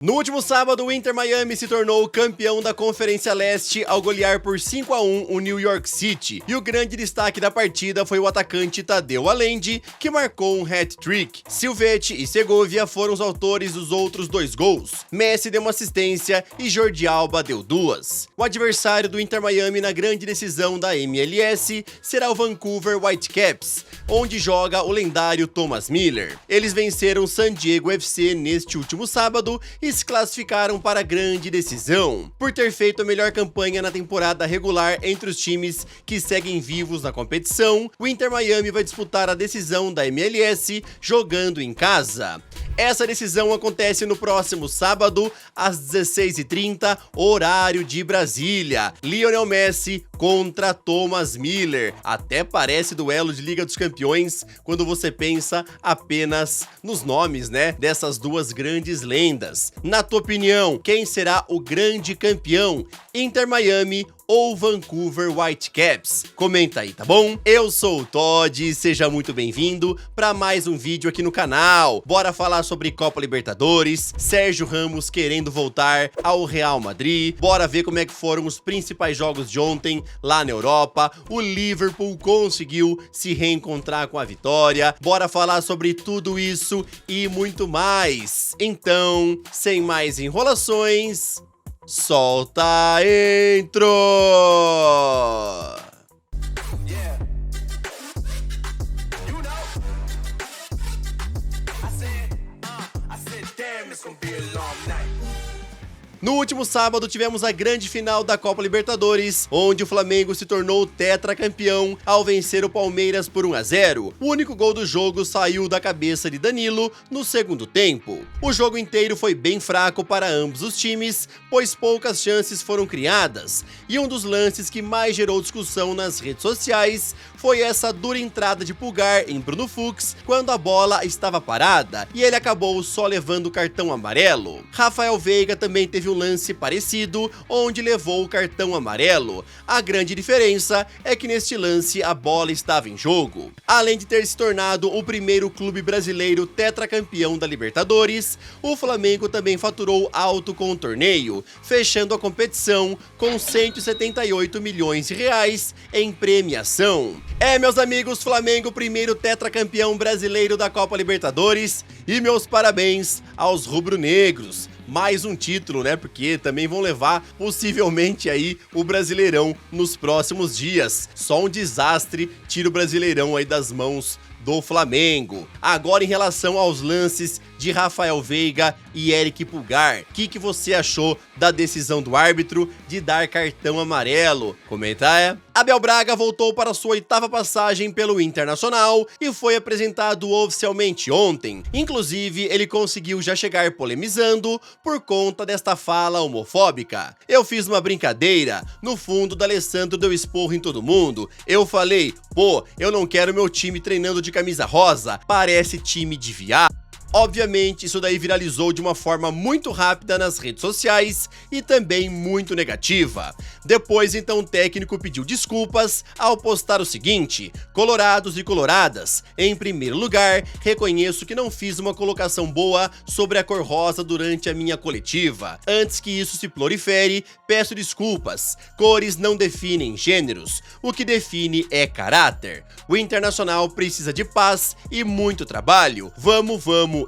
No último sábado, o Inter Miami se tornou campeão da Conferência Leste ao golear por 5-1 o New York City. E o grande destaque da partida foi o atacante Tadeu Allende, que marcou um hat-trick. Silvetti e Segovia foram os autores dos outros dois gols. Messi deu uma assistência e Jordi Alba deu duas. O adversário do Inter Miami na grande decisão da MLS será o Vancouver Whitecaps, onde joga o lendário Thomas Miller. Eles venceram o San Diego FC neste último sábado e se classificaram para a grande decisão. Por ter feito a melhor campanha na temporada regular entre os times que seguem vivos na competição, o Inter Miami vai disputar a decisão da MLS jogando em casa. Essa decisão acontece no próximo sábado, às 16h30, horário de Brasília. Lionel Messi contra Thomas Miller. Até parece duelo de Liga dos Campeões quando você pensa apenas nos nomes, né, dessas duas grandes lendas. Na tua opinião, quem será o grande campeão? Inter Miami ou Vancouver Whitecaps? Comenta aí, tá bom? Eu sou o Todd e seja muito bem-vindo para mais um vídeo aqui no canal. Bora falar sobre Copa Libertadores, Sérgio Ramos querendo voltar ao Real Madrid, bora ver como é que foram os principais jogos de ontem lá na Europa, o Liverpool conseguiu se reencontrar com a vitória, bora falar sobre tudo isso e muito mais. Então, sem mais enrolações, solta a intro! No último sábado tivemos a grande final da Copa Libertadores, onde o Flamengo se tornou tetracampeão ao vencer o Palmeiras por 1-0. O único gol do jogo saiu da cabeça de Danilo no segundo tempo. O jogo inteiro foi bem fraco para ambos os times, pois poucas chances foram criadas, e um dos lances que mais gerou discussão nas redes sociais foi essa dura entrada de Pulgar em Bruno Fux quando a bola estava parada, e ele acabou só levando o cartão amarelo. Rafael Veiga também teve um lance parecido, onde levou o cartão amarelo. A grande diferença é que neste lance a bola estava em jogo. Além de ter se tornado o primeiro clube brasileiro tetracampeão da Libertadores, o Flamengo também faturou alto com o torneio, fechando a competição com 178 milhões de reais em premiação. Meus amigos, Flamengo primeiro tetracampeão brasileiro da Copa Libertadores, e meus parabéns aos rubro-negros. Mais um título, né? Porque também vão levar possivelmente aí o Brasileirão nos próximos dias. Só um desastre tira o Brasileirão aí das mãos do Flamengo. Agora, em relação aos lances de Rafael Veiga e Eric Pulgar, o que você achou da decisão do árbitro de dar cartão amarelo? Comenta aí. Abel Braga voltou para sua 8ª passagem pelo Internacional e foi apresentado oficialmente ontem. Inclusive, ele conseguiu já chegar polemizando por conta desta fala homofóbica. Eu fiz uma brincadeira, no fundo, o Alessandro deu esporro em todo mundo. Eu falei, pô, eu não quero meu time treinando de camisa rosa, parece time de viado. Obviamente, isso daí viralizou de uma forma muito rápida nas redes sociais e também muito negativa. Depois, então, o técnico pediu desculpas ao postar o seguinte: colorados e coloradas, em primeiro lugar, reconheço que não fiz uma colocação boa sobre a cor rosa durante a minha coletiva. Antes que isso se prolifere, peço desculpas. Cores não definem gêneros, o que define é caráter. O Internacional precisa de paz e muito trabalho. Vamos,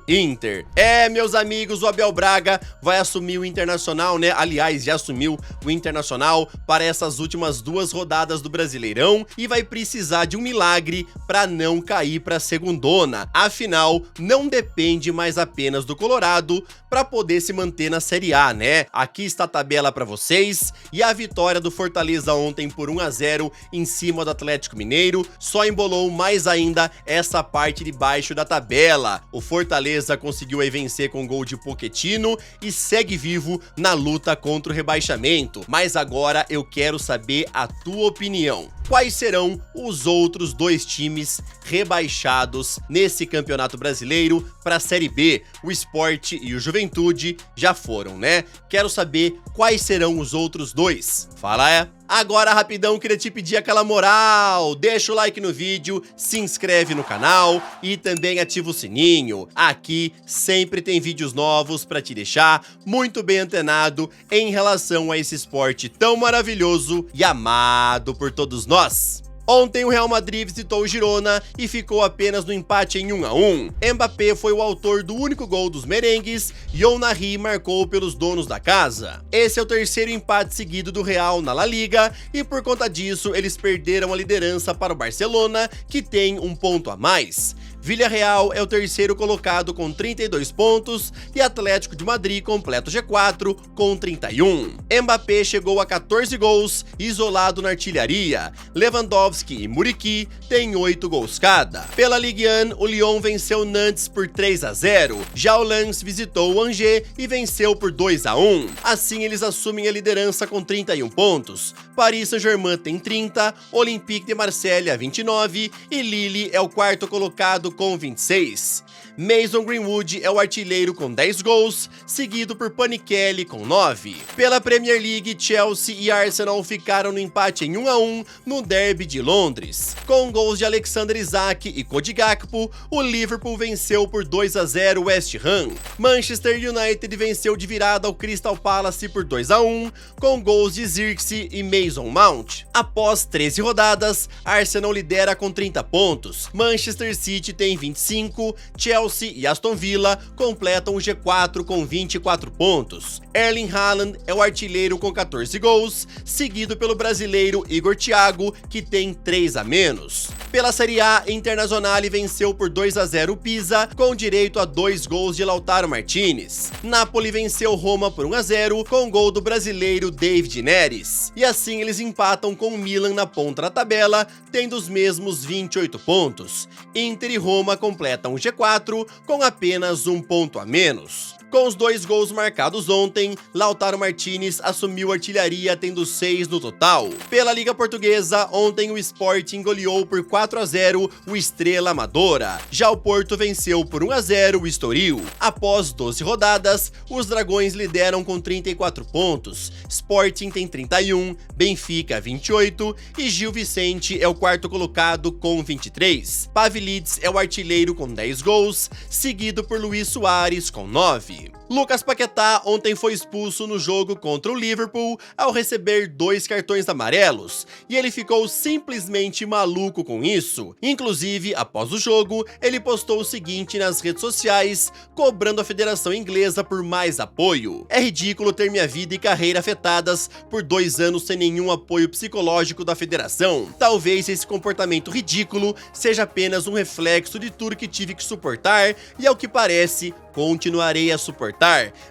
Inter. Meus amigos, o Abel Braga vai assumir o Internacional, né? Aliás, já assumiu o Internacional para essas últimas 2 rodadas do Brasileirão e vai precisar de um milagre para não cair para a segundona. Afinal, não depende mais apenas do Colorado para poder se manter na Série A, né? Aqui está a tabela para vocês, e a vitória do Fortaleza ontem por 1-0 em cima do Atlético Mineiro só embolou mais ainda essa parte de baixo da tabela. O Fortaleza conseguiu aí vencer com gol de Pochettino e segue vivo na luta contra o rebaixamento. Mas agora eu quero saber a tua opinião. Quais serão os outros 2 times rebaixados nesse Campeonato Brasileiro para a Série B? O Sport e o Juventude já foram, né? Quero saber quais serão os outros 2. Fala Agora, rapidão, queria te pedir aquela moral, deixa o like no vídeo, se inscreve no canal e também ativa o sininho. Aqui sempre tem vídeos novos para te deixar muito bem antenado em relação a esse esporte tão maravilhoso e amado por todos nós. Ontem o Real Madrid visitou o Girona e ficou apenas no empate em 1 a 1. Mbappé foi o autor do único gol dos merengues e Onari marcou pelos donos da casa. Esse é o terceiro empate seguido do Real na La Liga e por conta disso eles perderam a liderança para o Barcelona, que tem um ponto a mais. Villarreal é o terceiro colocado com 32 pontos e Atlético de Madrid completa o G4 com 31. Mbappé chegou a 14 gols, isolado na artilharia. Lewandowski e Muriqi têm 8 gols cada. Pela Ligue 1, o Lyon venceu Nantes por 3 a 0. Já o Lens visitou o Angers e venceu por 2 a 1. Assim eles assumem a liderança com 31 pontos. Paris Saint-Germain tem 30, Olympique de Marselha 29 e Lille é o quarto colocado com 26. Mason Greenwood é o artilheiro com 10 gols, seguido por Panikelli com 9. Pela Premier League, Chelsea e Arsenal ficaram no empate em 1 a 1 no derby de Londres. Com gols de Alexander Isak e Cody Gakpo, o Liverpool venceu por 2 a 0 o West Ham. Manchester United venceu de virada ao Crystal Palace por 2 a 1, com gols de Zirkzee e Mason Mount. Após 13 rodadas, Arsenal lidera com 30 pontos, Manchester City tem 25, Chelsea e Aston Villa completam o G4 com 24 pontos. Erling Haaland é o artilheiro com 14 gols, seguido pelo brasileiro Igor Thiago, que tem 3 a menos. Pela Série A, Internazionale venceu por 2 a 0 o Pisa, com direito a 2 gols de Lautaro Martinez. Napoli venceu Roma por 1 a 0, com gol do brasileiro David Neres. E assim eles empatam com o Milan na ponta da tabela, tendo os mesmos 28 pontos. Inter e Roma completam o G4 com apenas 1 ponto a menos. Com os 2 gols marcados ontem, Lautaro Martinez assumiu a artilharia tendo 6 no total. Pela Liga Portuguesa, ontem o Sporting goleou por 4 a 0 o Estrela Amadora. Já o Porto venceu por 1 a 0 o Estoril. Após 12 rodadas, os Dragões lideram com 34 pontos. Sporting tem 31, Benfica 28 e Gil Vicente é o quarto colocado com 23. Pavlidis é o artilheiro com 10 gols, seguido por Luis Soares com 9. Lucas Paquetá ontem foi expulso no jogo contra o Liverpool ao receber 2 cartões amarelos, e ele ficou simplesmente maluco com isso. Inclusive, após o jogo, ele postou o seguinte nas redes sociais, cobrando a Federação Inglesa por mais apoio. É ridículo ter minha vida e carreira afetadas por 2 anos sem nenhum apoio psicológico da federação. Talvez esse comportamento ridículo seja apenas um reflexo de tudo que tive que suportar e, ao que parece, continuarei a suportar.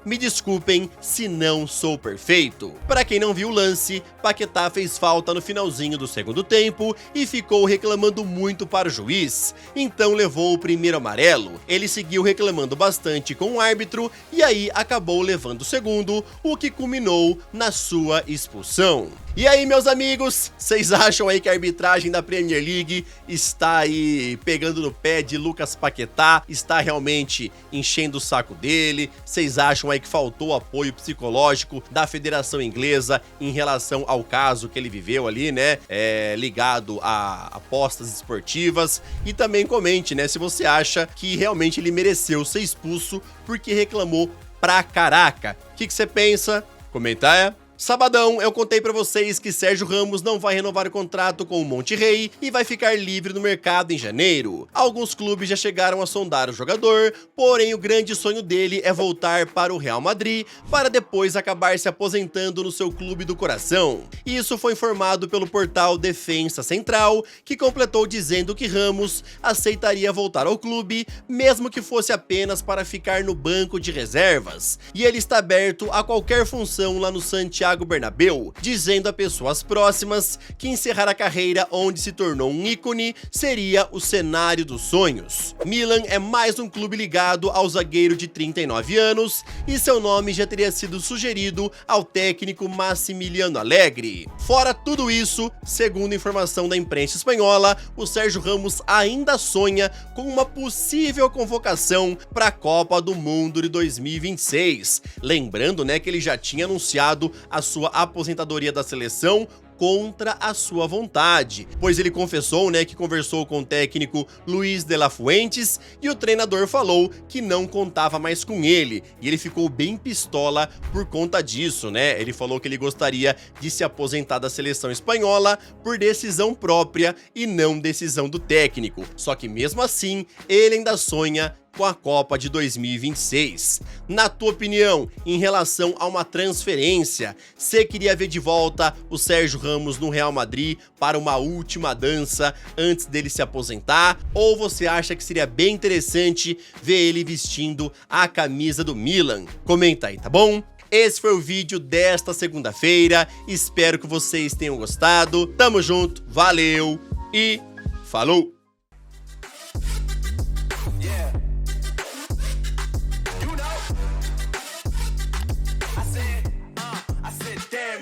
Me desculpem se não sou perfeito. Para quem não viu o lance, Paquetá fez falta no finalzinho do segundo tempo e ficou reclamando muito para o juiz, então levou o primeiro amarelo. Ele seguiu reclamando bastante com o árbitro e aí acabou levando o segundo, o que culminou na sua expulsão. E aí, meus amigos, vocês acham aí que a arbitragem da Premier League está aí pegando no pé de Lucas Paquetá, está realmente enchendo o saco dele? Vocês acham aí que faltou apoio psicológico da Federação Inglesa em relação ao caso que ele viveu ali, né, ligado a apostas esportivas? E também comente, né, se você acha que realmente ele mereceu ser expulso porque reclamou pra caraca. O que você pensa? Comenta aí. Sabadão, eu contei pra vocês que Sérgio Ramos não vai renovar o contrato com o Monterrey e vai ficar livre no mercado em janeiro. Alguns clubes já chegaram a sondar o jogador, porém o grande sonho dele é voltar para o Real Madrid para depois acabar se aposentando no seu clube do coração. Isso foi informado pelo portal Defensa Central, que completou dizendo que Ramos aceitaria voltar ao clube, mesmo que fosse apenas para ficar no banco de reservas, e ele está aberto a qualquer função lá no Santiago Bernabéu, dizendo a pessoas próximas que encerrar a carreira onde se tornou um ícone seria o cenário dos sonhos. Milan é mais um clube ligado ao zagueiro de 39 anos e seu nome já teria sido sugerido ao técnico Massimiliano Allegri. Fora tudo isso, segundo informação da imprensa espanhola, o Sérgio Ramos ainda sonha com uma possível convocação para a Copa do Mundo de 2026. Lembrando, né, que ele já tinha anunciado a sua aposentadoria da seleção contra a sua vontade, pois ele confessou, né, que conversou com o técnico Luis de la Fuentes e o treinador falou que não contava mais com ele, e ele ficou bem pistola por conta disso, né? Ele falou que ele gostaria de se aposentar da seleção espanhola por decisão própria e não decisão do técnico. Só que mesmo assim, ele ainda sonha com a Copa de 2026. Na tua opinião, em relação a uma transferência, você queria ver de volta o Sérgio Ramos no Real Madrid para uma última dança antes dele se aposentar? Ou você acha que seria bem interessante ver ele vestindo a camisa do Milan? Comenta aí, tá bom? Esse foi o vídeo desta segunda-feira, espero que vocês tenham gostado. Tamo junto, valeu e falou!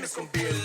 It's gonna be a